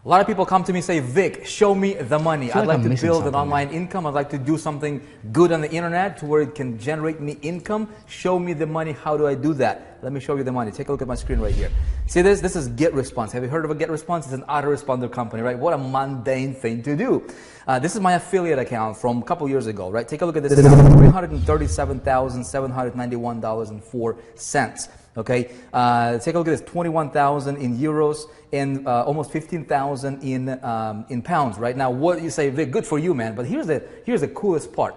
A lot of people come to me and say, Vic, show me the money. I'd like to build an online income. I'd like to do something good on the internet to where it can generate me income. Show me the money. How do I do that? Let me show you the money. Take a look at my screen right here. See this? This is GetResponse. Have you heard of a GetResponse? It's an autoresponder company, right? What a mundane thing to do. This is my affiliate account from a couple years ago, right? Take a look at this account. $337,791.04. Okay, take a look at this: 21,000 in euros and almost 15,000 in pounds. Right now, what you say, Vic, good for you, man. But here's the coolest part.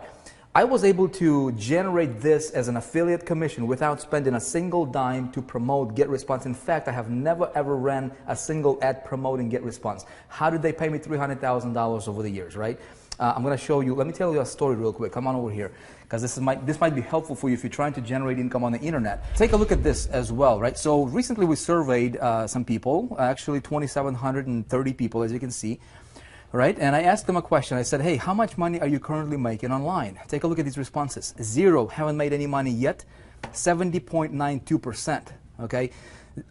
I was able to generate this as an affiliate commission without spending a single dime to promote GetResponse. In fact, I have never ever ran a single ad promoting GetResponse. How did they pay me $300,000 over the years, right? I'm going to show you. Let me tell you a story real quick. Come on over here, because this might be helpful for you if you're trying to generate income on the internet. Take a look at this as well, right? So recently we surveyed some people, actually 2,730 people, as you can see, right? And I asked them a question. I said, hey, how much money are you currently making online? Take a look at these responses. 0, haven't made any money yet. 70.92%, okay?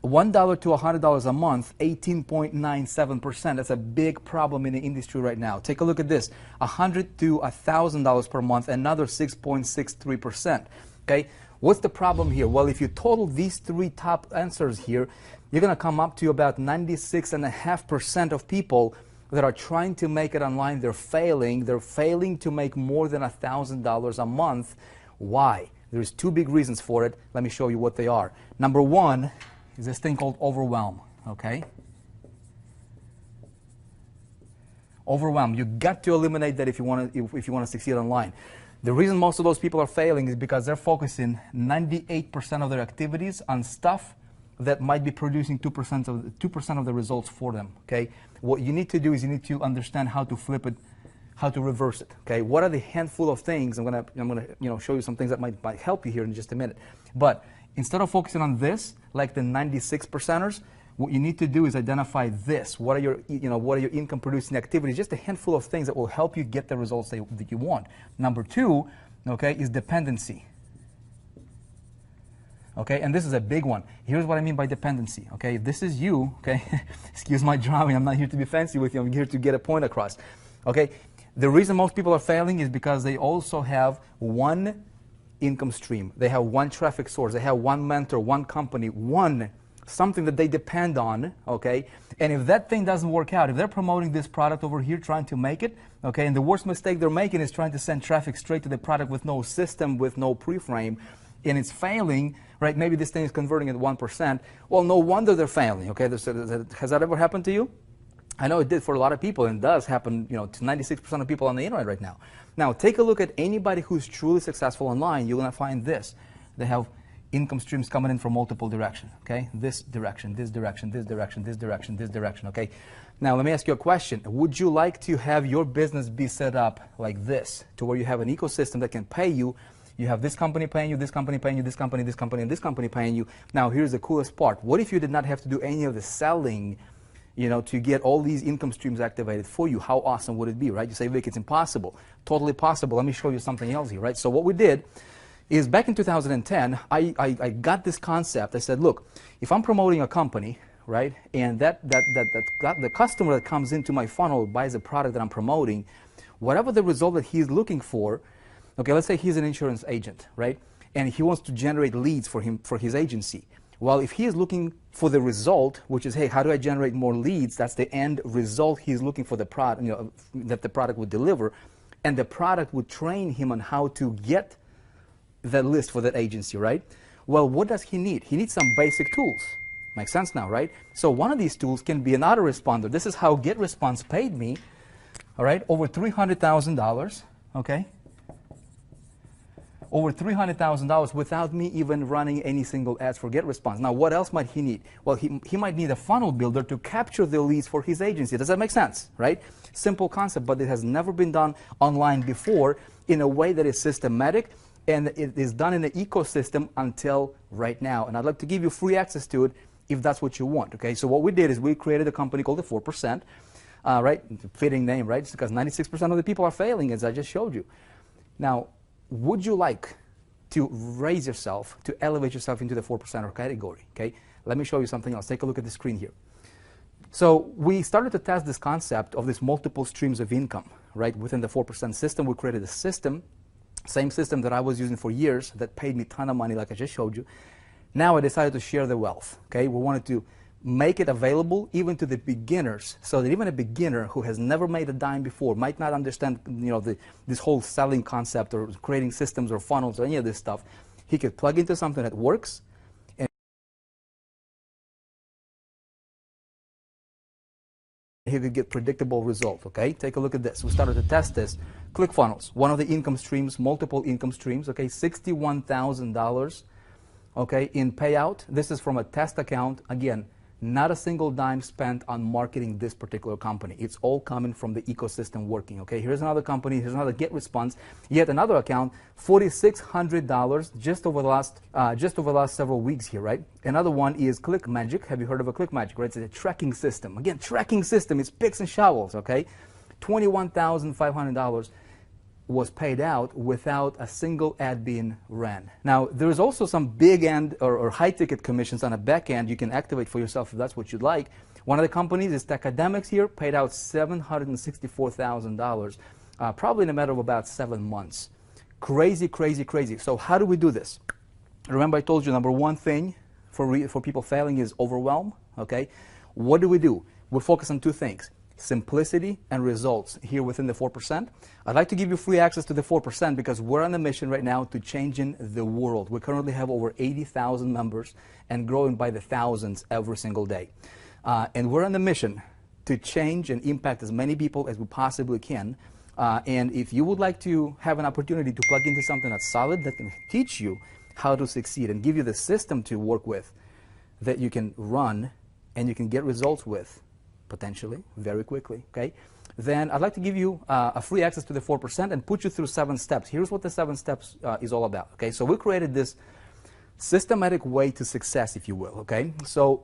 $1 to $100 a month, 18.97%. That's a big problem in the industry right now. Take a look at this: $100 to $1,000 per month, another 6.63%. Okay, what's the problem here? Well, if you total these three top answers here, you're going to come up to about 96.5% of people that are trying to make it online. They're failing. They're failing to make more than $1,000 a month. Why? There's two big reasons for it. Let me show you what they are. Number one is this thing called overwhelm, okay? Overwhelm. You got to eliminate that if you want to succeed online. The reason most of those people are failing is because they're focusing 98% of their activities on stuff that might be producing 2% of the results for them, okay? What you need to do is you need to understand how to flip it, how to reverse it, okay? What are the handful of things? I'm gonna show you some things that might help you here in just a minute. But instead of focusing on this, like the 96%ers, what you need to do is identify this. What are your income producing activities? Just a handful of things that will help you get the results that you want. Number two, okay, is dependency. Okay, and this is a big one. Here's what I mean by dependency. Okay, if this is you, okay, excuse my drawing, I'm not here to be fancy with you, I'm here to get a point across. Okay, the reason most people are failing is because they also have one income stream. They have one traffic source. They have one mentor, one company, something that they depend on, okay? And if that thing doesn't work out, if they're promoting this product over here, trying to make it, okay, and the worst mistake they're making is trying to send traffic straight to the product with no system, with no pre-frame, and it's failing, right? Maybe this thing is converting at 1%. Well, no wonder they're failing, okay? Has that ever happened to you? I know it did for a lot of people, and it does happen, to 96% of people on the internet right now. Now, take a look at anybody who's truly successful online. You're going to find this. They have income streams coming in from multiple directions, okay? This direction, this direction, this direction, this direction, this direction, okay? Now, let me ask you a question. Would you like to have your business be set up like this, to where you have an ecosystem that can pay you? You have this company paying you, this company paying you, this company, this company, and this company paying you. Now, here's the coolest part. What if you did not have to do any of the selling, to get all these income streams activated for you? How awesome would it be, right? You say, Vic, it's impossible. Totally possible. Let me show you something else here, right? So what we did is back in 2010, I got this concept. I said, look, if I'm promoting a company, right, and the customer that comes into my funnel buys a product that I'm promoting, whatever the result that he's looking for, okay, let's say he's an insurance agent, right, and he wants to generate leads for his agency. Well, if he is looking for the result, which is, hey, how do I generate more leads? That's the end result he's looking for, the product, that the product would deliver, and the product would train him on how to get that list for that agency, right? Well, what does he need? He needs some basic tools. Makes sense now, right? So one of these tools can be an autoresponder. This is how GetResponse paid me, all right, over $300,000, okay? Over $300,000 without me even running any single ads for GetResponse. Now, what else might he need? Well, he might need a funnel builder to capture the leads for his agency. Does that make sense, right? Simple concept, but it has never been done online before in a way that is systematic, and it is done in the ecosystem until right now. And I'd like to give you free access to it if that's what you want, okay? So what we did is we created a company called the 4%, right? Fitting name, right? It's because 96% of the people are failing, as I just showed you. Now, would you like to raise yourself, to elevate yourself into the 4%er category, okay? Let me show you something else. Take a look at the screen here. So we started to test this concept of this multiple streams of income, right? Within the 4% system, we created a system, same system that I was using for years that paid me a ton of money, like I just showed you. Now I decided to share the wealth, okay? We wanted to make it available even to the beginners, so that even a beginner who has never made a dime before, might not understand, this whole selling concept or creating systems or funnels or any of this stuff, he could plug into something that works, and he could get predictable results, okay? Take a look at this. We started to test this. ClickFunnels, one of the income streams, multiple income streams, okay? $61,000, okay, in payout. This is from a test account. Again, not a single dime spent on marketing this particular company. It's all coming from the ecosystem working, okay? Here's another company, here's another GetResponse, yet another account, $4,600 just over the last several weeks here, right? Another one is ClickMagic. Have you heard of a ClickMagic, right? It's a tracking system. Again, tracking system, it's picks and shovels, okay? $21,500 was paid out without a single ad being ran. Now, there's also some big end or high ticket commissions on a back end you can activate for yourself if that's what you'd like. One of the companies is Techademics here, paid out $764,000, probably in a matter of about 7 months. Crazy, crazy, crazy. So how do we do this? Remember I told you number one thing for people failing is overwhelm, okay? What do? We focus on two things. Simplicity and results here within the 4%. I'd like to give you free access to the 4% because we're on a mission right now to changing the world. We currently have over 80,000 members and growing by the thousands every single day. And we're on a mission to change and impact as many people as we possibly can. And if you would like to have an opportunity to plug into something that's solid, that can teach you how to succeed and give you the system to work with that you can run and you can get results with, potentially, very quickly, okay? Then I'd like to give you a free access to the 4% and put you through 7 steps. Here's what the 7 steps is all about, okay? So we created this systematic way to success, if you will, okay? So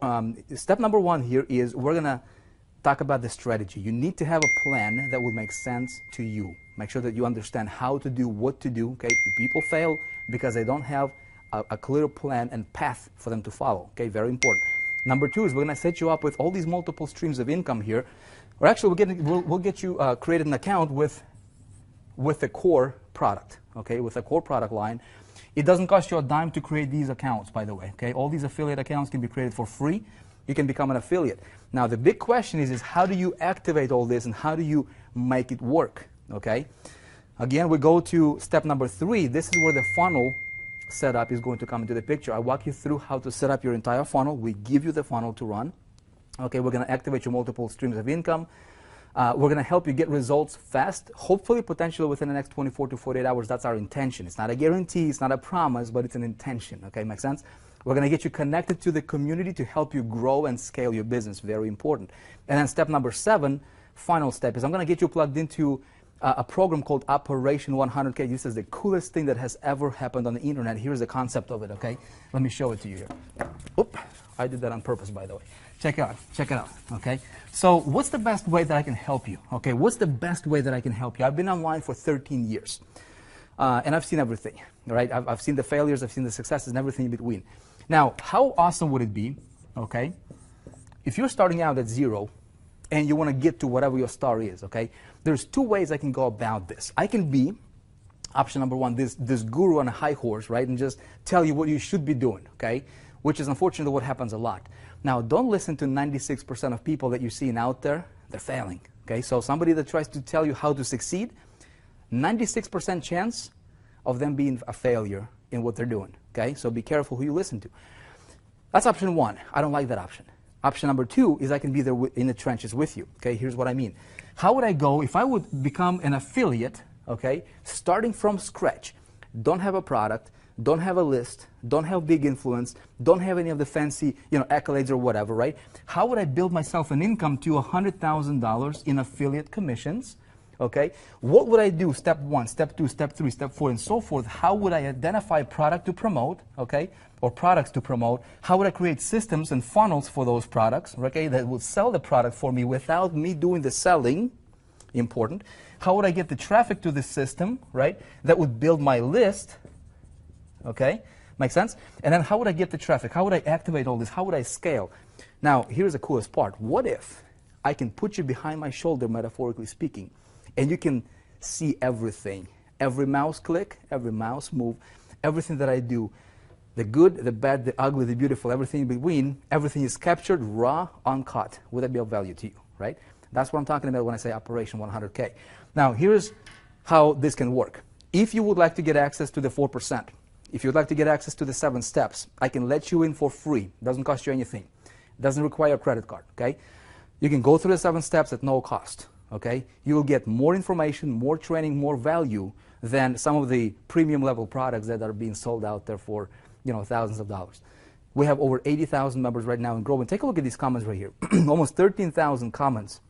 step number 1 here is we're going to talk about the strategy. You need to have a plan that would make sense to you. Make sure that you understand how to do, what to do, okay? People fail because they don't have a clear plan and path for them to follow, okay? Very important. Number 2 is we're going to set you up with all these multiple streams of income here. Or actually, we'll get you created an account with a core product, okay, with a core product line. It doesn't cost you a dime to create these accounts, by the way, okay? All these affiliate accounts can be created for free. You can become an affiliate. Now, the big question is how do you activate all this and how do you make it work, okay? Again, we go to step number 3. This is where the funnel setup is going to come into the picture. I walk you through how to set up your entire funnel. We give you the funnel to run. Okay, we're going to activate your multiple streams of income. We're going to help you get results fast, hopefully, potentially within the next 24 to 48 hours. That's our intention. It's not a guarantee, it's not a promise, but it's an intention. Okay, make sense? We're going to get you connected to the community to help you grow and scale your business. Very important. And then step number 7, final step, is I'm going to get you plugged into a program called Operation 100K. This is the coolest thing that has ever happened on the internet. Here's the concept of it, okay? Let me show it to you here. Oop, I did that on purpose, by the way. Check it out, okay? So what's the best way that I can help you, okay? What's the best way that I can help you? I've been online for 13 years, and I've seen everything, right? I've seen the failures, I've seen the successes, and everything in between. Now, how awesome would it be, okay, if you're starting out at 0 and you want to get to whatever your star is, okay? There's 2 ways I can go about this. I can be, option number 1, this guru on a high horse, right, and just tell you what you should be doing, okay, which is unfortunately what happens a lot. Now, don't listen to 96% of people that you're seeing out there. They're failing, okay? So somebody that tries to tell you how to succeed, 96% chance of them being a failure in what they're doing, okay? So be careful who you listen to. That's option 1. I don't like that option. Option number 2 is I can be there in the trenches with you, okay? Here's what I mean. How would I go if I would become an affiliate, okay, starting from scratch, don't have a product, don't have a list, don't have big influence, don't have any of the fancy, accolades or whatever, right? How would I build myself an income to $100,000 in affiliate commissions? Okay, what would I do? Step 1, step 2, step 3, step 4, and so forth. How would I identify a product to promote, okay, or products to promote? How would I create systems and funnels for those products, okay, that would sell the product for me without me doing the selling? Important. How would I get the traffic to the system, right, that would build my list? Okay, make sense? And then how would I get the traffic? How would I activate all this? How would I scale? Now, here's the coolest part. What if I can put you behind my shoulder, metaphorically speaking, and you can see everything, every mouse click, every mouse move, everything that I do, the good, the bad, the ugly, the beautiful, everything in between, everything is captured, raw, uncut. Would that be of value to you, right? That's what I'm talking about when I say Operation 100K. Now, here's how this can work. If you would like to get access to the 4%, if you'd like to get access to the 7 steps, I can let you in for free. Doesn't cost you anything. Doesn't require a credit card, okay? You can go through the 7 steps at no cost, okay? You will get more information, more training, more value than some of the premium level products that are being sold out there for, you know, thousands of dollars. We have over 80,000 members right now and growing. Take a look at these comments right here. Almost 13,000 comments.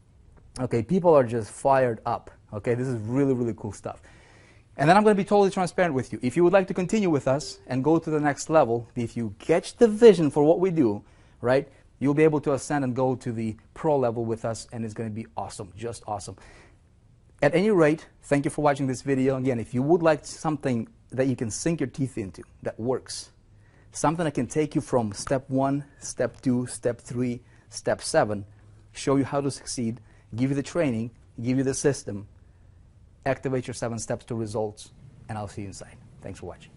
Okay, people are just fired up. Okay, this is really, really cool stuff. And then I'm going to be totally transparent with you. If you would like to continue with us and go to the next level, if you catch the vision for what we do, right, you'll be able to ascend and go to the pro level with us, and it's going to be awesome, just awesome. At any rate, thank you for watching this video. Again, if you would like something that you can sink your teeth into, that works, something that can take you from step 1, step 2, step 3, step 7, show you how to succeed, give you the training, give you the system, activate your 7 steps to results, and I'll see you inside. Thanks for watching.